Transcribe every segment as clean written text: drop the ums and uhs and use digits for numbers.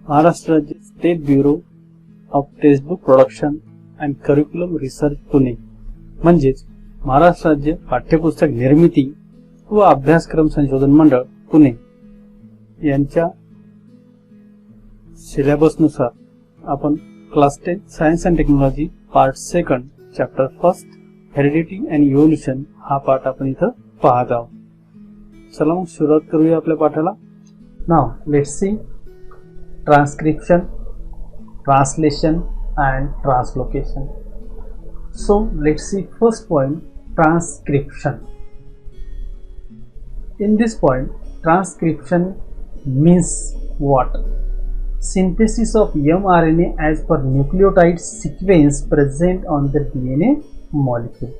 महाराष्ट्र राज्य state bureau of textbook production and curriculum research Pune म्हणजेच महाराष्ट्र राज्य पाठ्यपुस्तक निर्मिती व अभ्यासक्रम संशोधन मंडळ पुणे यांच्या सिलेबसनुसार आपण class 10 science and technology part 2 chapter 1 heredity and evolution हा पाठ आपण इथं पाहत आहोत. चला मग सुरुवात करूया आपल्या पाठाला. नाव let's see transcription, translation and translocation. So let's see first point, transcription. In this point, transcription means what? Synthesis of mRNA as per nucleotide sequence present on the DNA molecule.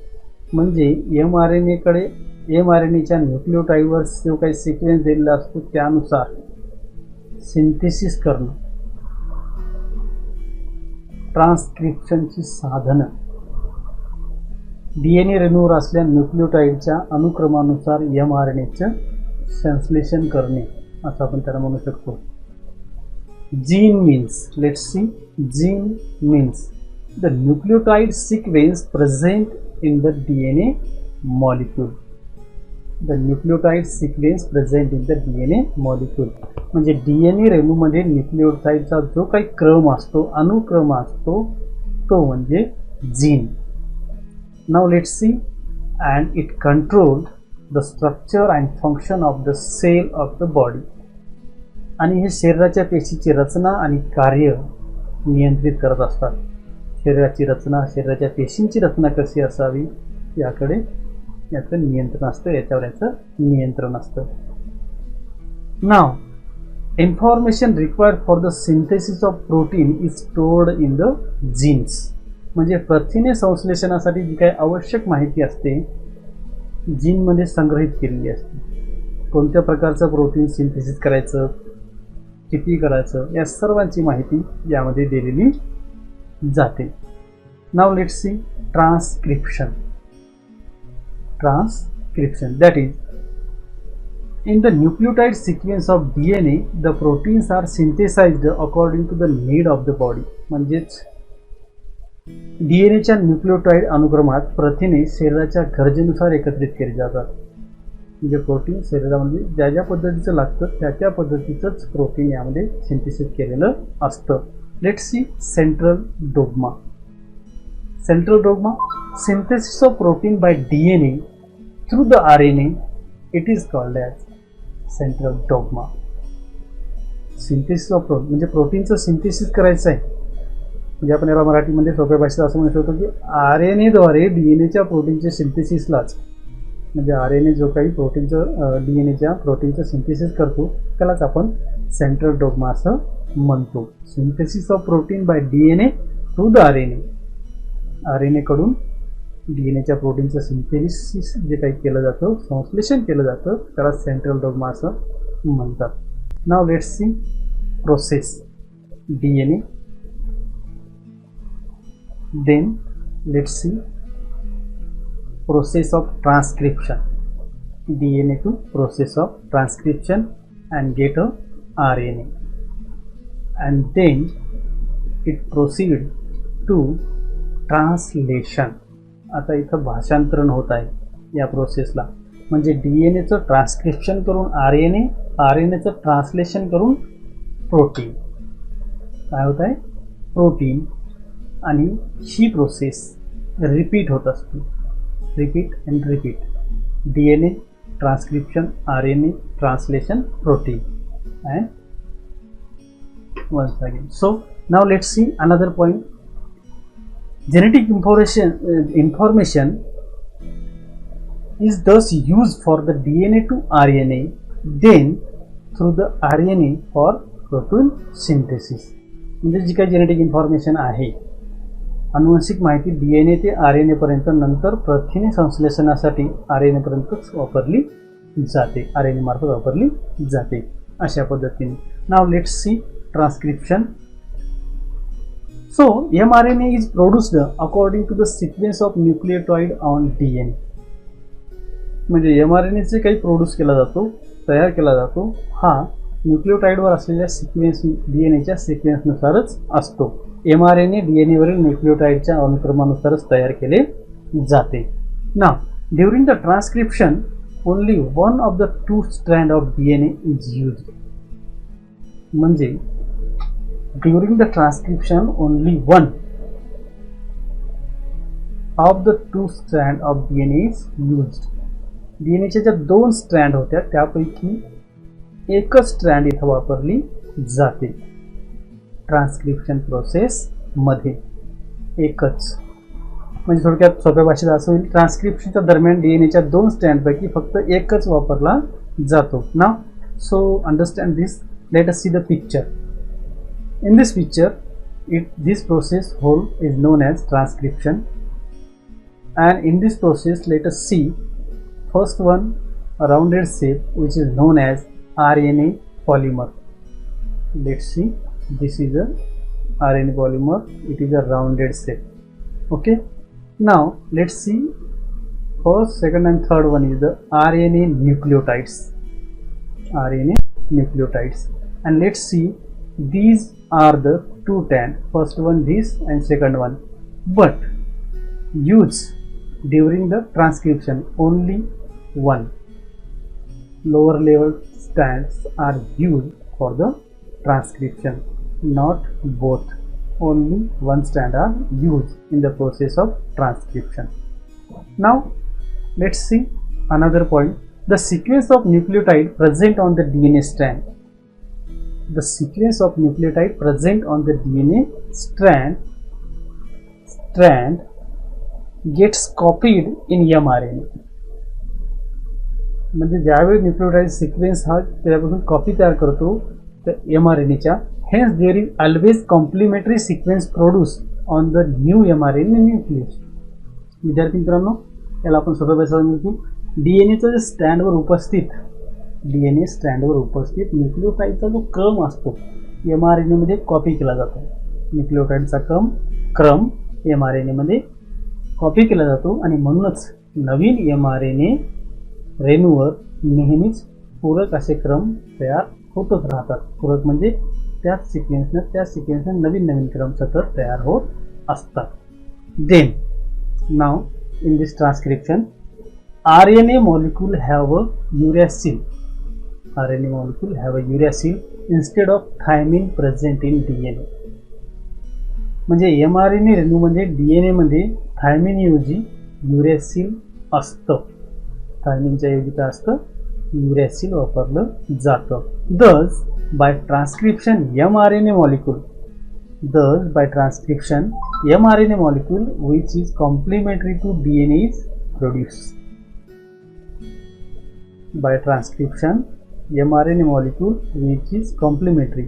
म्हणजे mRNA च्या न्यूक्लियोटाइडवर जो काही sequence दिलेला असतो त्यानुसार synthesis करणं. ट्रान्सक्रिप्शनची साधनं DNA रेणूवर असलेल्या न्यूक्लियोटाइडच्या अनुक्रमानुसार mRNAचे संश्लेषण करणे असं आपण त्याला म्हणू शकतो. Gene means let's see gene means the nucleotide sequence present in the DNA molecule. The nucleotide sequence present in the DNA molecule म्हणजे डीएनए रेणूमध्ये न्यूक्लियोटाइडचा जो काही क्रम असतो अनुक्रम असतो तो म्हणजे gene. Now let's see and it control the structure and function of the cell of the body. आणि हे शरीराच्या पेशीची रचना आणि कार्य नियंत्रित करत असतात. शरीराची रचना शरीराच्या पेशींची रचना कशी असावी याकडे याचं नियंत्रण असतं, याच्यावर याचं नियंत्रण असतं. नाव information required for the synthesis of protein is stored in the genes. म्हणजे प्रथिने संश्लेषणासाठी जी काही आवश्यक माहिती असते जीनमध्ये संग्रहित केलेली असते. कोणत्या प्रकारचं प्रोटीन सिंथेसिस करायचं, किती करायचं या सर्वांची माहिती यामध्ये दिलेली जाते. नाव let's C transcription. Transcription, that is, in the nucleotide sequence of DNA, the proteins are synthesized according to the need of the body. म्हणजेच डीएनएच्या न्यूक्लियोटाइड अनुक्रमात प्रथिने शरीराच्या गरजेनुसार एकत्रित केली जातात. म्हणजे प्रोटीन शरीरामध्ये ज्या ज्या पद्धतीचं लागतं त्या त्या पद्धतीचंच प्रोटीन यामध्ये सिंथेसिस केलेलं असतं. Let's C central dogma. Central dogma synthesis of protein by DNA through the RNA, it is called as central dogma. Synthesis of protein म्हणजे प्रोटीनचं सिंथेसिस करायचं आहे. म्हणजे आपण याला मराठीमध्ये सोप्या भाषेत असं म्हणू शकतो की RNAद्वारे डीएनएच्या प्रोटीनचे सिंथेसिसलाच म्हणजे RNA जो काही प्रोटीनचं डीएनएच्या प्रोटीनचं सिंथेसिस करतो त्यालाच आपण सेंट्रल डोग्मा असं म्हणतो. Synthesis of protein bye DNA through the RNA. RNA कडून डीएनएच्या प्रोटीनचं सिंथेसिस जे काही केलं जातं संश्लेषण केलं जातं त्याला सेंट्रल डोग्मा असं म्हणतात. Now let's see process DNA. Then let's see process of transcription. DNA to process of transcription and get a RNA and then it proceed to translation. आता इथं भाषांतरण होत आहे या प्रोसेसला. म्हणजे डीएनएचं ट्रान्सक्रिप्शन करून RNAचं ट्रान्सलेशन करून प्रोटीन. काय होत आहे प्रोटीन. आणि ही प्रोसेस रिपीट होत असते. Repeat and repeat. DNA transcription RNA translation protein and once again. So now let's see another point. Genetic information is thus used for the DNA to RNA, then through the RNA for protein synthesis. म्हणजे जी काही genetic information आहे अनुवांशिक माहिती DNA ते RNA पर्यंत नंतर प्रथिने संश्लेषणासाठी RNA पर्यंतच वापरली जाते. RNA मार्फत वापरली जाते अशा पद्धतीने. नाव let's C transcription. So mRNA is produced according to the sequence of nucleotide on DNA. म्हणजे mRNA चे काही प्रोड्यूस केला जातो, तयार केला जातो हा न्यूक्लिओटाईडवर असलेल्या सिक्वेन्स डीएनएच्या सिक्वेन्सनुसारच असतो. mRNA डीएनएवरील न्यूक्लिओटाईडच्या अनुक्रमानुसारच तयार केले जाते. नाव during the transcription only one of the two strand of DNA is used. म्हणजे during the transcription only one of the two strand of DNA is used. डीएनएच्या ज्या दोन स्ट्रँड होत्या त्यापैकी एकच स्ट्रँड इथं वापरली जाते ट्रान्सक्रिप्शन प्रोसेस मध्ये. एकच म्हणजे थोडक्यात सोप्या भाषेत असं होईल, ट्रान्सक्रिप्शनच्या दरम्यान डीएनएच्या दोन स्ट्रँडपैकी फक्त एकच वापरला जातो. नाव so understand this, let us see the picture. In this picture this process whole is known as transcription, and in this process let us see first one, a rounded shape which is known as RNA polymer. Let's see, this is a RNA polymer, it is a rounded shape. Okay, now let's see first, second and third one is the RNA nucleotides. And let's see, these are the two tan, first one this and second one, but use during the transcription only one. Lower level strands are used for the transcription, not both. Only one strand are used in the process of transcription. Now let's see another point, the sequence of nucleotide present on the DNA strand. The sequence of nucleotide present on the DNA strand gets copied in mRNA. म्हणजे ज्यावेळी nucleotide sequence हा त्यापासून copy तयार करतो त्या mRNAच्या, hence there is always complementary sequence produce on the new mRNA nucleus. विद्यार्थी मित्रांनो, याला आपण सोप्या भाषेत सांगू की डीएनएचा जे स्टँडवर उपस्थित न्यूक्लियोटाइडचा जो क्रम असतो mRNA मध्ये कॉपी केला जातो. न्यूक्लियोटाइडचा क्रम mRNA मध्ये कॉपी केला जातो आणि म्हणूनच नवीन mRNA रेणूवर नेहमीच पूरक असे क्रम तयार होतच राहतात. पूरक म्हणजे त्याच सिक्वेन्सने नवीन क्रम सतत तयार होत असतात. Then now in this transcription RNA molecule have a uracil. RNA molecule have a uracil instead of thymine present in DNA. म्हणजे mRNA रेणूमध्ये डीएनए मध्ये थायमिन ऐवजी युरॅसिल असतं. थायमिनच्या ऐवजी काय असतं, युरॅसिल वापरलं जातं. Thus by transcription mRNA molecule which is complementary to DNA is produced. By transcription mRNA molecule which is complementary,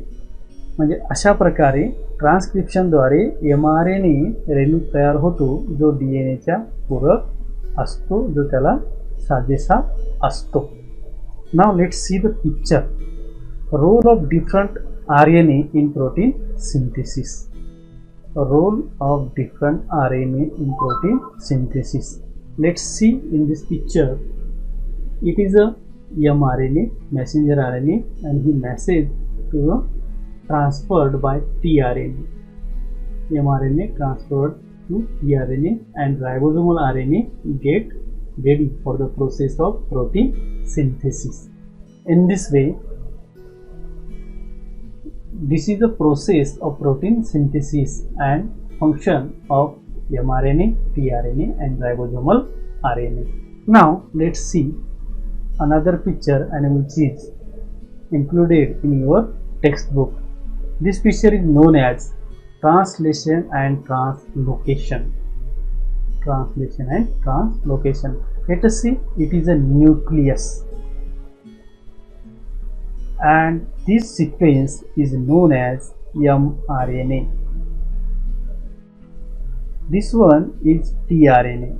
म्हणजे अशा प्रकारे ट्रान्सक्रिप्शनद्वारे mRNA रेणू तयार होतो जो डीएनएच्या पूरक असतो, जो त्याला साजेसा असतो. Now let's see the picture. Role of different RNA in protein synthesis. Role of different RNA in protein synthesis. Let's see in this picture. It is a mRNA, messenger RNA, and the message to transferred by tRNA. mRNA transferred to tRNA and ribosomal RNA get ready for the process of protein synthesis. In this way, this is the process of protein synthesis and function of mRNA, tRNA and ribosomal RNA. Now let's see another picture and which is included in your textbook. This picture is known as translation and translocation. Let us see, it is a nucleus and this sequence is known as mRNA. This one is tRNA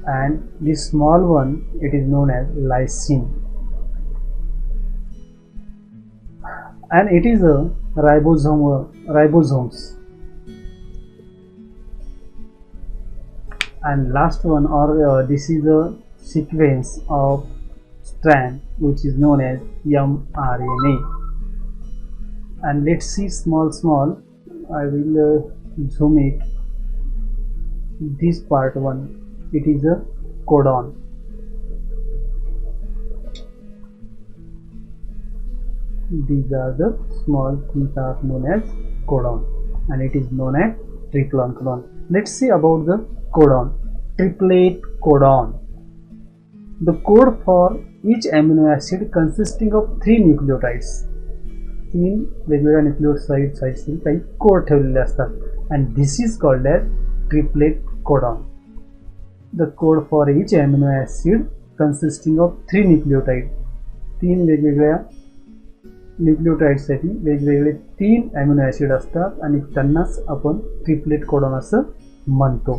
and this small one, it is known as lysine, and it is a ribosomes, and last one, or this is a sequence of strand which is known as mRNA. And let's see small. I will zoom it. This part 1, it is a codon. These are the small things are known as codon, and it is known as triple codon. Let's see about the codon. Triplet codon. The code for each amino acid consisting of 3 nucleotides. 3 वेगवेगळ्या न्यूक्लियोसाइड्सचे काही code ठेवलेले असतात, and this is called as triplet codon. The code for each amino acid consisting of 3 nucleotides. 3 वेगवेगळ्या न्यूक्लियोटाइड्ससाठी वेगवेगळे 3 amino acid असतात आणि त्यांनाच आपण ट्रिपलेट कोडॉन असं म्हणतो.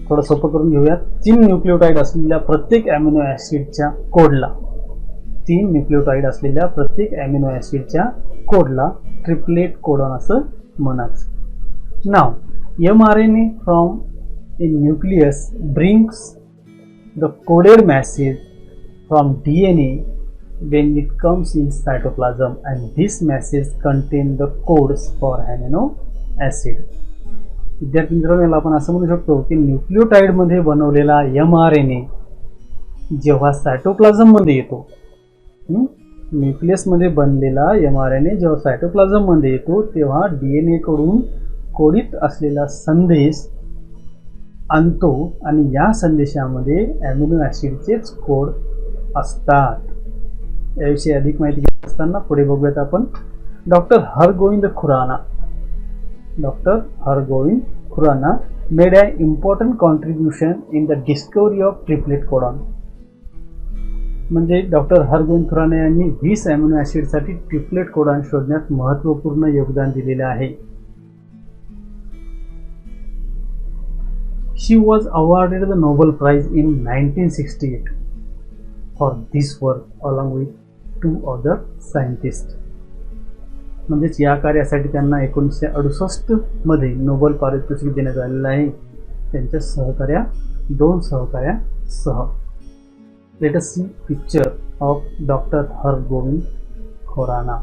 थोडं सोपं करून घेऊयात. 3 न्यूक्लियोटाइड असलेल्या प्रत्येक अॅमिनो ॲसिडच्या कोडला 3 न्यूक्लियोटाइड असलेल्या प्रत्येक अॅमिनो ॲसिडच्या कोडला ट्रिपलेट कोडॉन असं म्हणायचं. नाव mRNA from A nucleus brings the coded message from DNA when it comes in cytoplasm, and this message contain the codes for amino acid. विद्यार्थी मित्रांनो, याला आपण असं म्हणू शकतो की न्यूक्लियोटाइड मध्ये बनवलेला mRNA जेव्हा सायटोप्लाझम मध्ये येतो, न्यूक्लियस मध्ये बनलेला mRNA जेव्हा सायटोप्लाझम मध्ये येतो तेव्हा DNA कडून कोडित असलेला संदेश आणतो आणि या संदेशामध्ये अॅमिनो ॲसिडचेच कोड असतात. याविषयी अधिक माहिती घेत असताना पुढे बघूयात आपण. Doctor Hargobind Khorana made a important contribution in the discovery of triplet codon. म्हणजे डॉक्टर हरगोविंद खुराना यांनी 20 अॅमिनो ॲसिडसाठी ट्रिपलेट कोडॉन शोधण्यात महत्त्वपूर्ण योगदान दिलेले आहे. She was awarded the Nobel Prize in 1968 for this work along with 2 other scientists. म्हणजेच या कार्यासाठी त्यांना 1968 मध्ये नोबेल पारितोषिक देण्यात आलेलं आहे त्यांच्या 2 सहकार्यासह. Let us see picture of Dr. Hargobind Khorana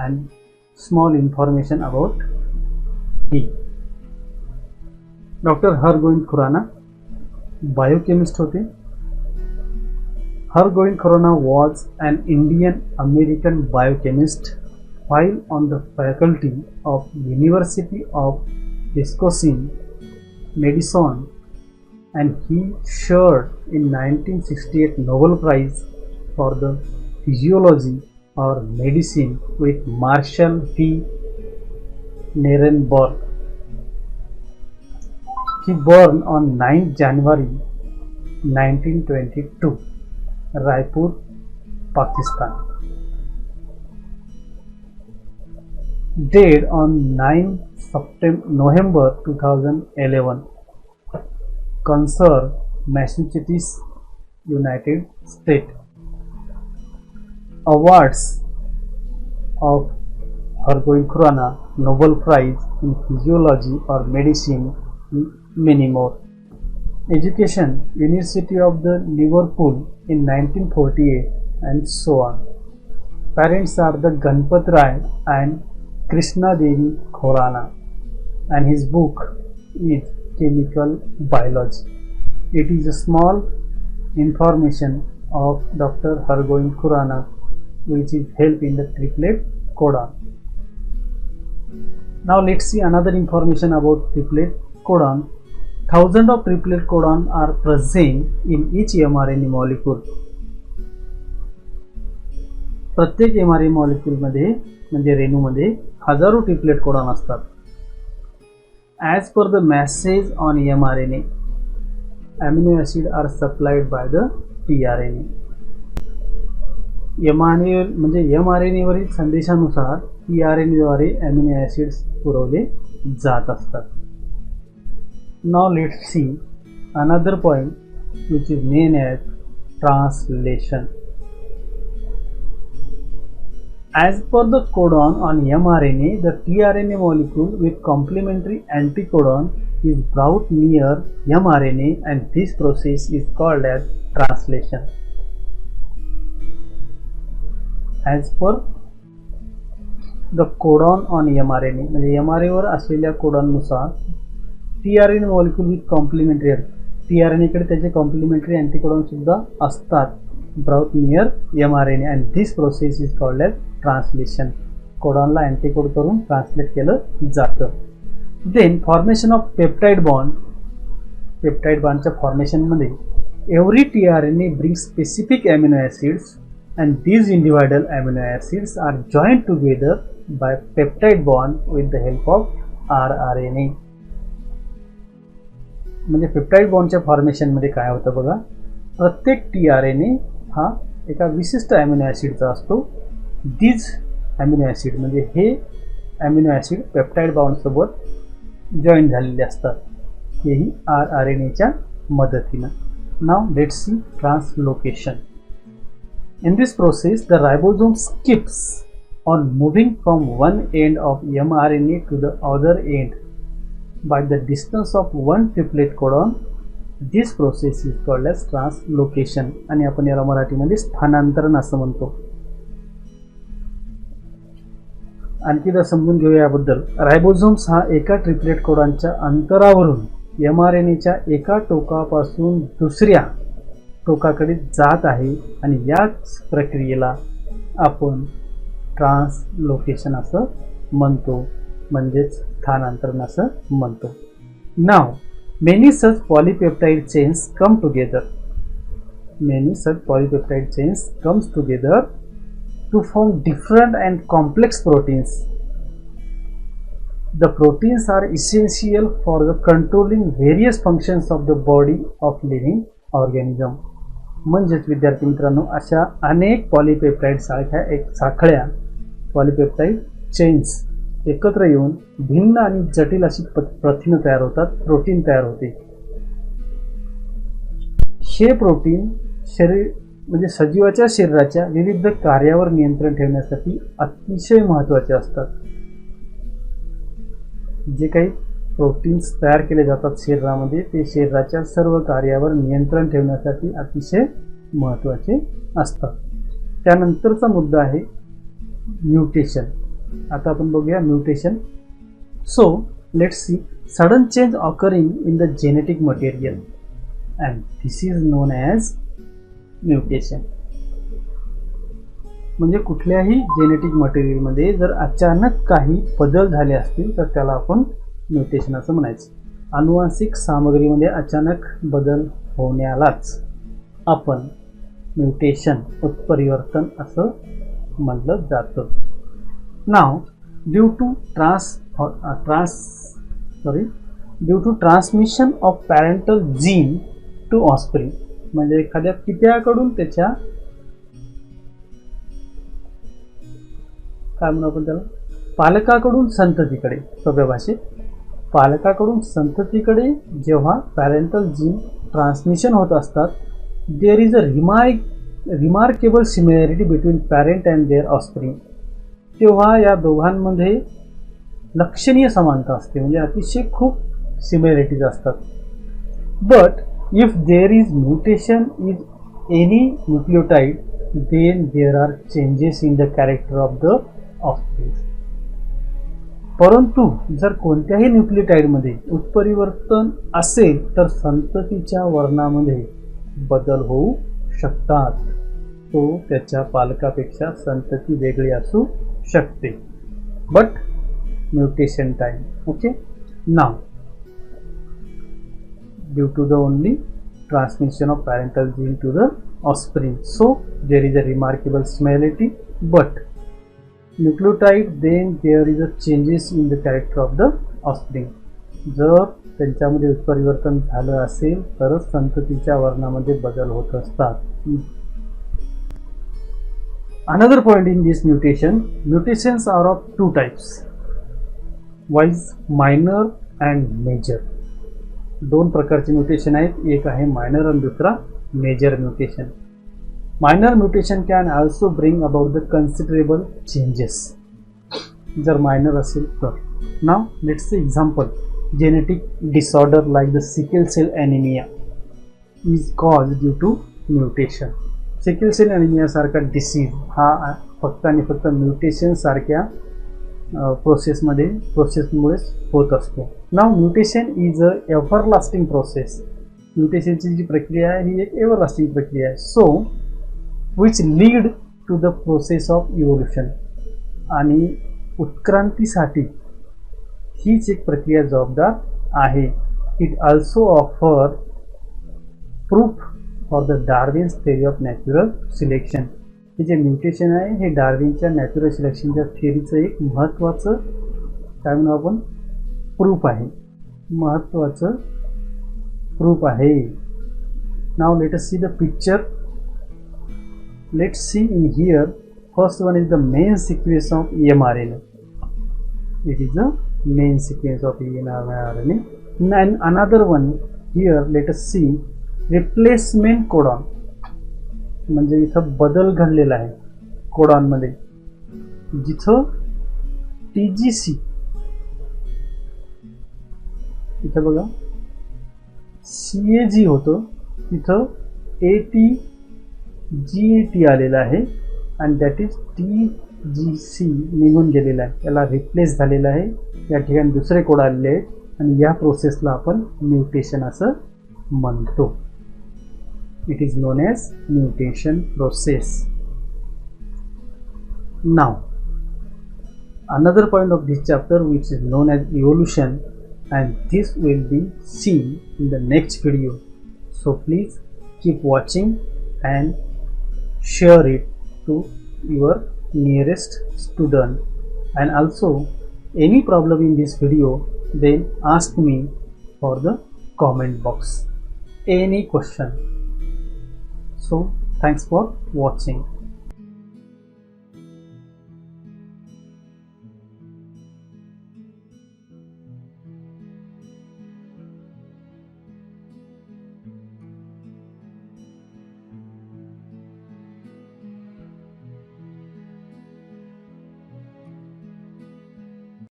and small information about him. Doctor Hargobind Khorana biochemist होते. Hargobind Khorana was an Indian-American biochemist while on the faculty of University of Wisconsin Madison, and he shared in 1968 Nobel Prize for the Physiology or Medicine with Marshall P. Nirenberg. He born on 9th January 1922, Raipur, Pakistan. Died on 9 November 2011, Concord, Massachusetts, United States. Awards of Hargobind Khorana, Nobel Prize in Physiology or Medicine, many more. Education, University of the Liverpool in 1948, and so on. Parents are the Ganpat Rai and Krishna Devi Khorana, and his book is Chemical Biology. It is a small information of Dr. Hargobind Khorana which is help in the triplet codon. Now let's see another information about triplet codon. Thousands of triplet codon are present in each mRNA molecule. प्रत्येक mRNA molecule मध्ये म्हणजे रेणूमध्ये हजारो triplet codon असतात. As per the message on mRNA, amino acid are supplied by the tRNA. mRNA वरील संदेशानुसार tRNA द्वारे amino acids पुरवले जात असतात. Now let's see another point which is known as translation. As per the codon on mRNA, the tRNA molecule with complementary anticodon is brought near mRNA, and this process is called as translation. As per the codon on mRNA, म्हणजे mRNA वर असलेल्या कोडॉननुसार tRNA molecule with complementary, tRNA कडे त्याचे complementary anticodon सुद्धा असतात brought near mRNA, and this process is called as translation. कोडॉनला anticode करून ट्रान्सलेट केलं जातं. Then formation of peptide bond. Peptide बॉन्डच्या फॉर्मेशनमध्ये every tRNA bring specific amino acids and these individual amino acids are joined together by peptide bond with the help of rRNA. म्हणजे peptide बॉन्डच्या फॉर्मेशनमध्ये काय होतं बघा, प्रत्येक tRNA हा एका विशिष्ट अमिनो ॲसिडचा असतो. दीज अमिनो ॲसिड म्हणजे हे अमिनो ॲसिड पेप्टाइड बॉन्डसोबत जॉईन झालेले असतात, हेही rRNAच्या मदतीनं. नाव let's C translocation. In this process, the ribosome skips on moving from one end of mRNA to the other end by the distance of one triplet codon. This process is called as translocation. आणि आपण याला मराठीमध्ये स्थानांतरण असं म्हणतो. आणखी जर समजून घेऊया याबद्दल. रायबोझोम्स हा एका ट्रिपलेट कोडॉनच्या अंतरावरून mRNAच्या एका टोकापासून दुसऱ्या टोकाकडे जात आहे, आणि याच प्रक्रियेला आपण ट्रान्सलोकेशन असं म्हणतो, म्हणजेच स्थानांतरण असं म्हणतो. नाव many such polypeptide chains come together. Many such polypeptide chains comes together to form different and complex proteins. The proteins are essential for the controlling various functions of the body of living organism. म्हणजेच विद्यार्थी मित्रांनो, अशा अनेक polypeptide साखळ्या polypeptide chains एकत्र येऊन भिन्न आणि जटिल अशी प्रथिनं तयार होतात, प्रोटीन तयार होते. हे प्रोटीन शरीर म्हणजे सजीवाच्या शरीराच्या विविध कार्यावर नियंत्रण ठेवण्यासाठी अतिशय महत्त्वाचे असतात. जे काही प्रोटीन्स तयार केले जातात शरीरामध्ये, ते शरीराच्या सर्व कार्यावर नियंत्रण ठेवण्यासाठी अतिशय महत्त्वाचे असतात. त्यानंतरचा मुद्दा आहे म्युटेशन. आता आपण बघूया mutation. So let's see sudden change occurring in the genetic material and this is non as mutation. म्हणजे कुठल्याही जेनेटिक मटेरियलमध्ये जर अचानक काही बदल झाले असतील तर त्याला आपण म्युटेशन असं म्हणायचं. अनुवांशिक सामग्रीमध्ये अचानक बदल होण्यालाच आपण म्युटेशन, उत्परिवर्तन असं म्हटलं जातं. नाव due to transmission of parental gene to offspring. म्हणजे एखाद्या पित्याकडून त्याच्या काय म्हणू आपण त्याला, पालकाकडून संततीकडे, सोप्या भाषेत पालकाकडून संततीकडे जेव्हा पॅरेंटल जीन ट्रान्समिशन होत असतात, there is a remarkable similarity between parent and their offspring. तेव्हा या दोघांमध्ये लक्षणीय समानता असते, म्हणजे अतिशय खूप सिमिलॅरिटीज असतात. But if there is mutation is any nucleotide, then there are changes in the character of the offspring. परंतु जर कोणत्याही न्यूक्लियोटाइडमध्ये उत्परिवर्तन असेल तर संततीच्या वर्णामध्ये बदल होऊ शकतात. तो त्याच्या पालकापेक्षा संतती वेगळी असू शकते. But mutation time. Okay. Now due to the only transmission of parental gene to the offspring, so there is a remarkable similarity. But nucleotide then there is a changes in the character of the offspring. जर त्यांच्यामध्ये उत्परिवर्तन झालं असेल तरच संततीच्या वर्णामध्ये बदल होत असतात. Another point in this mutation, mutations are of two types, viz minor and major. दोन प्रकारचे म्युटेशन आहेत, एक आहे मायनर आणि दुसरा major mutation. Minor mutation can also bring about the considerable changes. जर मायनर असेल तर. Now let's see example. genetic disorder like the sickle cell anemia is caused due to mutation. Sickle cell anaemia सारखा disease हा फक्त आणि फक्त mutation सारख्या प्रोसेसमुळेच होत असतो. Now mutation is a everlasting process. म्युटेशनची जी प्रक्रिया आहे ही एक एव्हरलास्टिंग प्रक्रिया आहे. So which lead to the process of evolution. आणि उत्क्रांतीसाठी हीच एक प्रक्रिया जबाबदार आहे. It also offer proof for the Darwin's theory of natural selection. हे जे म्युटेशन आहे हे डार्विनच्या नॅचरल सिलेक्शनच्या थिअरीचं एक महत्त्वाचं काय म्हणू आपण प्रूफ आहे, महत्त्वाचं प्रूफ आहे. Now let us see the picture. Let's see in here. First one is the main sequence of mRNA. It is the main sequence of mRNA. And another one here, let us see replacement codon. म्हणजे इथं बदल घडलेला आहे कोडॉनमध्ये. जिथं TGC, इथं बघा CAG होतं तिथं GAT आलेलं आहे आणि दॅट इज TGC निघून गेलेला आहे, त्याला रिप्लेस झालेला आहे. या ठिकाणी दुसरे कोड आलेले आहेत आणि या प्रोसेसला आपण म्युटेशन असं म्हणतो. It is non as mutation process. Now another point of this chapter which is known as evolution, and this will be seen in the next video. So please keep watching and share it to your nearest student. And also any problem in this video, then ask me for the comment box, any question. So thanks for watching.